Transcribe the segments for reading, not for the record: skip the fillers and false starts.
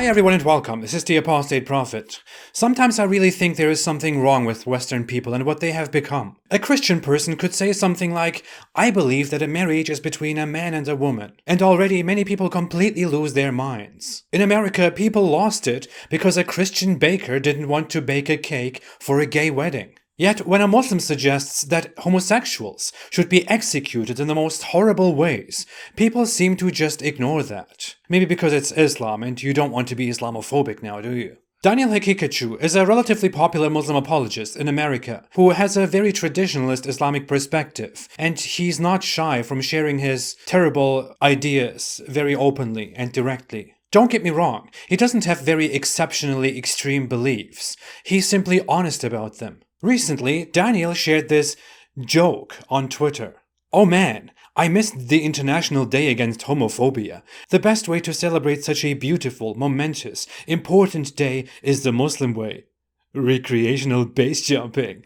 Hi everyone and welcome, this is the Apostate Prophet. Sometimes I really think there is something wrong with Western people and what they have become. A Christian person could say something like, I believe that a marriage is between a man and a woman, and already many people completely lose their minds. In America, people lost it because a Christian baker didn't want to bake a cake for a gay wedding. Yet, when a Muslim suggests that homosexuals should be executed in the most horrible ways, people seem to just ignore that. Maybe because it's Islam and you don't want to be Islamophobic now, do you? Daniel Hakikachu is a relatively popular Muslim apologist in America who has a very traditionalist Islamic perspective, and he's not shy from sharing his terrible ideas very openly and directly. Don't get me wrong, he doesn't have very exceptionally extreme beliefs. He's simply honest about them. Recently, Daniel shared this joke on Twitter. Oh man, I missed the International Day Against Homophobia. The best way to celebrate such a beautiful, momentous, important day is the Muslim way. Recreational base jumping.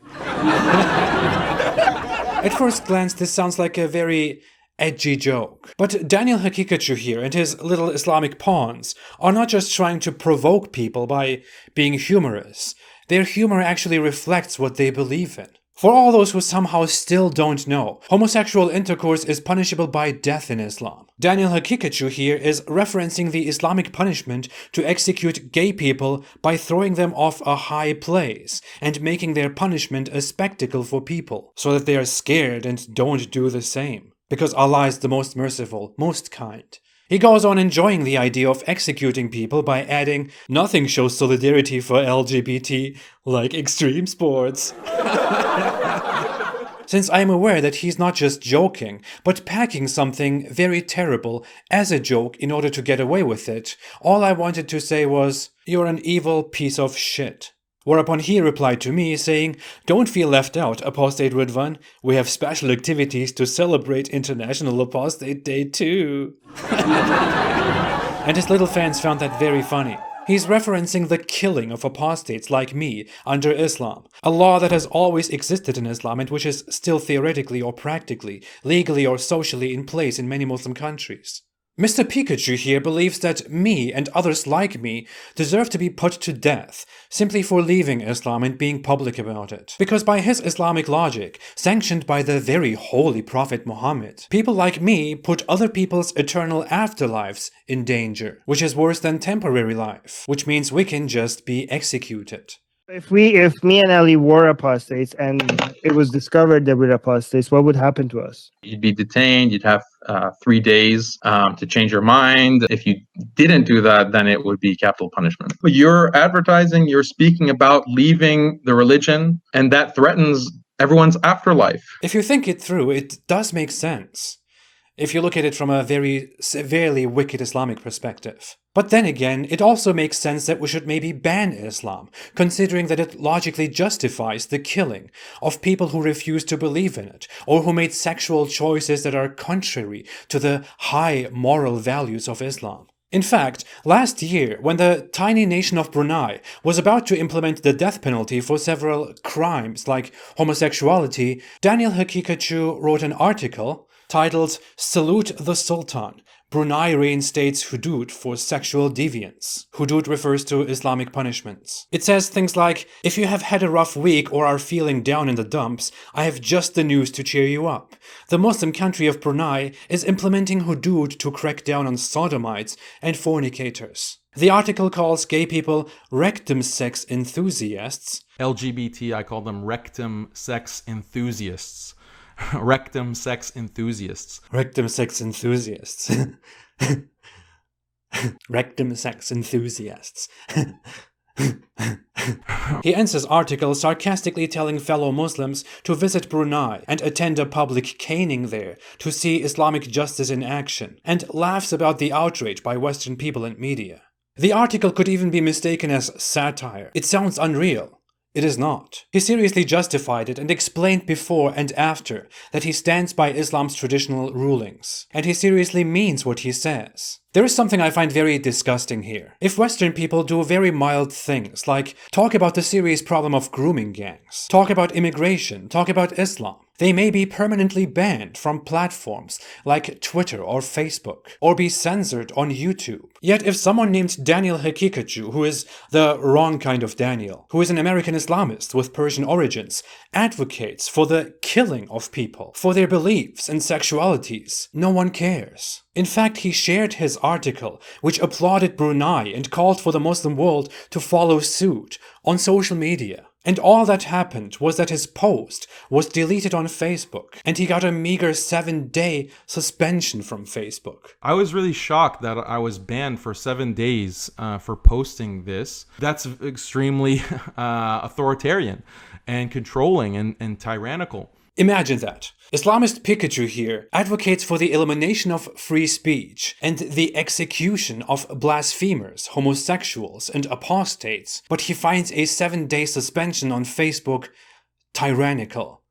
At first glance, this sounds like a very edgy joke. But Daniel Hakikachu here and his little Islamic pawns are not just trying to provoke people by being humorous. Their humor actually reflects what they believe in. For all those who somehow still don't know, homosexual intercourse is punishable by death in Islam. Daniel Hakikachu here is referencing the Islamic punishment to execute gay people by throwing them off a high place and making their punishment a spectacle for people, so that they are scared and don't do the same. Because Allah is the most merciful, most kind. He goes on enjoying the idea of executing people by adding, nothing shows solidarity for LGBT like extreme sports. Since I am aware that he's not just joking, but packing something very terrible as a joke in order to get away with it, all I wanted to say was, you're an evil piece of shit. Whereupon he replied to me saying, don't feel left out, Apostate Ridvan. We have special activities to celebrate International Apostate Day too. And his little fans found that very funny. He's referencing the killing of apostates like me under Islam, a law that has always existed in Islam and which is still theoretically or practically, legally or socially in place in many Muslim countries. Mr. Pikachu here believes that me and others like me deserve to be put to death simply for leaving Islam and being public about it. Because by his Islamic logic, sanctioned by the very holy Prophet Muhammad, people like me put other people's eternal afterlives in danger, which is worse than temporary life, which means we can just be executed. If me and Ali were apostates and it was discovered that we're apostates, what would happen to us? You'd be detained. You'd have 3 days to change your mind. If you didn't do that, then it would be capital punishment. But you're advertising, you're speaking about leaving the religion, and that threatens everyone's afterlife. If you think it through, it does make sense. If you look at it from a very severely wicked Islamic perspective. But then again, it also makes sense that we should maybe ban Islam, considering that it logically justifies the killing of people who refuse to believe in it, or who made sexual choices that are contrary to the high moral values of Islam. In fact, last year, when the tiny nation of Brunei was about to implement the death penalty for several crimes like homosexuality, Daniel Hakikachu wrote an article titled Salute the Sultan. Brunei reinstates hudud for sexual deviance. Hudud refers to Islamic punishments. It says things like, if you have had a rough week or are feeling down in the dumps, I have just the news to cheer you up. The Muslim country of Brunei is implementing hudud to crack down on sodomites and fornicators. The article calls gay people rectum sex enthusiasts. LGBT, I call them rectum sex enthusiasts. Rectum sex enthusiasts. Rectum sex enthusiasts. Rectum sex enthusiasts. He ends his article sarcastically telling fellow Muslims to visit Brunei and attend a public caning there to see Islamic justice in action, and laughs about the outrage by Western people and media. The article could even be mistaken as satire. It sounds unreal. It is not. He seriously justified it and explained before and after that he stands by Islam's traditional rulings. And he seriously means what he says. There is something I find very disgusting here. If Western people do very mild things, like talk about the serious problem of grooming gangs, talk about immigration, talk about Islam, they may be permanently banned from platforms like Twitter or Facebook, or be censored on YouTube. Yet if someone named Daniel Hakikatju, who is the wrong kind of Daniel, who is an American Islamist with Persian origins, advocates for the killing of people, for their beliefs and sexualities, no one cares. In fact, he shared his article, which applauded Brunei and called for the Muslim world to follow suit, on social media. And all that happened was that his post was deleted on Facebook, and he got a meager 7-day suspension from Facebook. I was really shocked that I was banned for 7 days for posting this. That's extremely authoritarian and controlling and tyrannical. Imagine that. Islamist Pikachu here advocates for the elimination of free speech and the execution of blasphemers, homosexuals, and apostates, but he finds a 7-day suspension on Facebook tyrannical.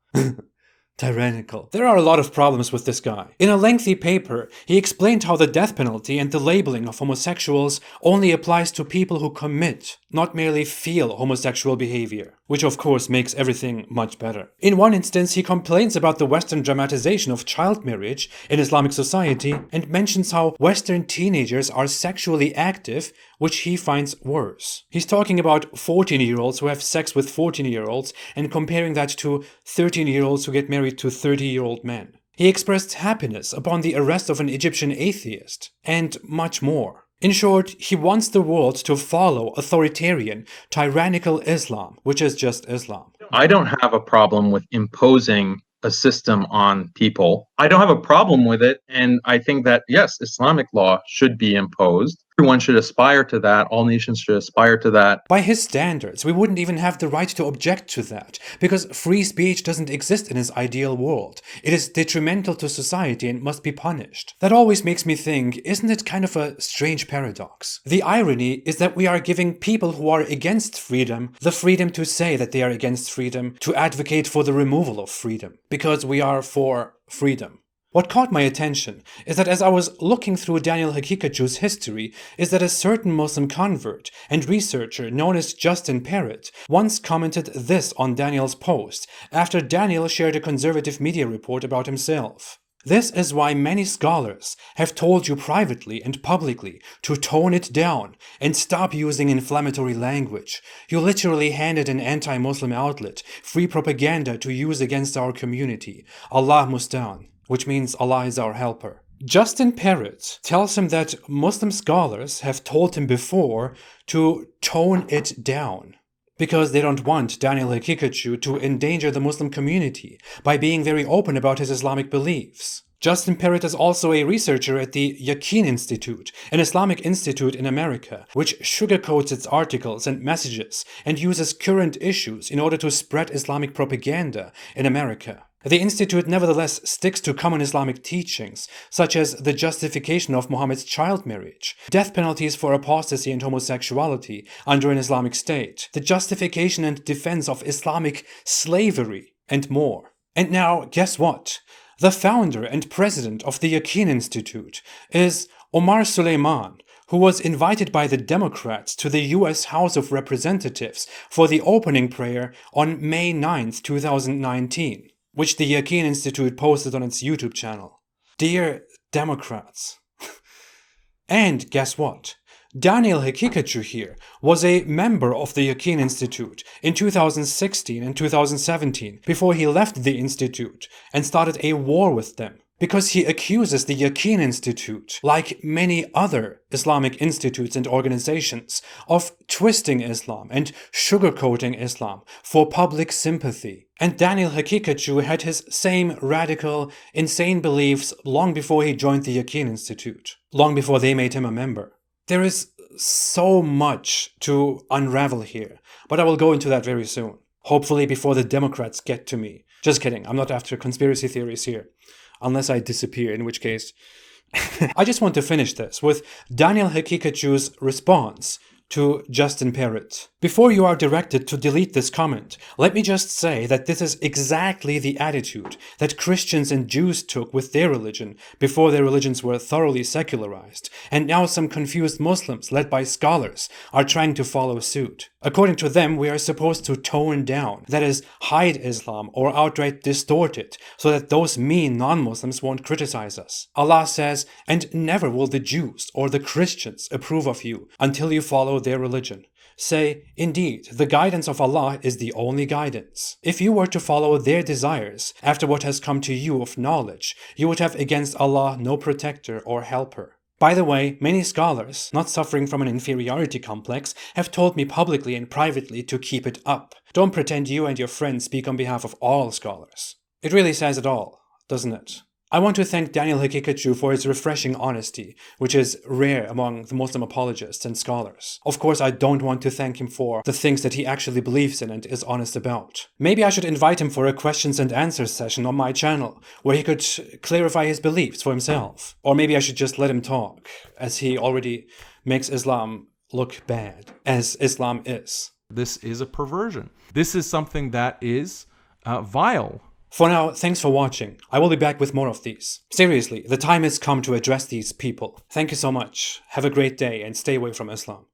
Tyrannical. There are a lot of problems with this guy. In a lengthy paper, he explained how the death penalty and the labeling of homosexuals only applies to people who commit, not merely feel homosexual behavior, which of course makes everything much better. In one instance, he complains about the Western dramatization of child marriage in Islamic society and mentions how Western teenagers are sexually active, which he finds worse. He's talking about 14-year-olds who have sex with 14-year-olds and comparing that to 13-year-olds who get married to 30-year-old men. He expressed happiness upon the arrest of an Egyptian atheist, and much more. In short, he wants the world to follow authoritarian, tyrannical Islam, which is just Islam. I don't have a problem with imposing a system on people. I don't have a problem with it. And I think that, yes, Islamic law should be imposed. Everyone should aspire to that. All nations should aspire to that. By his standards, we wouldn't even have the right to object to that, because free speech doesn't exist in his ideal world. It is detrimental to society and must be punished. That always makes me think, isn't it kind of a strange paradox? The irony is that we are giving people who are against freedom the freedom to say that they are against freedom, to advocate for the removal of freedom, because we are for freedom. What caught my attention is that as I was looking through Daniel Hakikatju's history is that a certain Muslim convert and researcher known as Justin Parrott once commented this on Daniel's post after Daniel shared a conservative media report about himself. This is why many scholars have told you privately and publicly to tone it down and stop using inflammatory language. You literally handed an anti-Muslim outlet free propaganda to use against our community. Allah Mustan, which means Allah is our helper. Justin Parrott tells him that Muslim scholars have told him before to tone it down, because they don't want Daniel Hakikatju to endanger the Muslim community by being very open about his Islamic beliefs. Justin Parrott is also a researcher at the Yaqeen Institute, an Islamic institute in America, which sugarcoats its articles and messages and uses current issues in order to spread Islamic propaganda in America. The institute nevertheless sticks to common Islamic teachings, such as the justification of Muhammad's child marriage, death penalties for apostasy and homosexuality under an Islamic state, the justification and defense of Islamic slavery, and more. And now, guess what? The founder and president of the Yaqeen Institute is Omar Suleiman, who was invited by the Democrats to the US House of Representatives for the opening prayer on May 9th, 2019. Which the Yaqeen Institute posted on its YouTube channel. Dear Democrats. And guess what? Daniel Hakikatju here was a member of the Yaqeen Institute in 2016 and 2017 before he left the institute and started a war with them. Because he accuses the Yaqeen Institute, like many other Islamic institutes and organizations, of twisting Islam and sugarcoating Islam for public sympathy. And Daniel Hakikatju had his same radical, insane beliefs long before he joined the Yaqeen Institute, long before they made him a member. There is so much to unravel here, but I will go into that very soon. Hopefully before the Democrats get to me. Just kidding, I'm not after conspiracy theories here. Unless I disappear, in which case... I just want to finish this with Daniel Hakikatju's response To Justin Parrott. Before you are directed to delete this comment, let me just say that this is exactly the attitude that Christians and Jews took with their religion before their religions were thoroughly secularized, and now some confused Muslims, led by scholars, are trying to follow suit. According to them, we are supposed to tone down, that is, hide Islam or outright distort it, so that those mean non-Muslims won't criticize us. Allah says, "And never will the Jews or the Christians approve of you until you follow their religion." Say, "Indeed, the guidance of Allah is the only guidance. If you were to follow their desires after what has come to you of knowledge, you would have against Allah no protector or helper." By the way, many scholars, not suffering from an inferiority complex, have told me publicly and privately to keep it up. Don't pretend you and your friends speak on behalf of all scholars. It really says it all, doesn't it? I want to thank Daniel Hikikachu for his refreshing honesty, which is rare among the Muslim apologists and scholars. Of course, I don't want to thank him for the things that he actually believes in and is honest about. Maybe I should invite him for a questions and answers session on my channel, where he could clarify his beliefs for himself. Or maybe I should just let him talk, as he already makes Islam look bad, as Islam is. This is a perversion. This is something that is vile. For now, thanks for watching. I will be back with more of these. Seriously, the time has come to address these people. Thank you so much. Have a great day and stay away from Islam.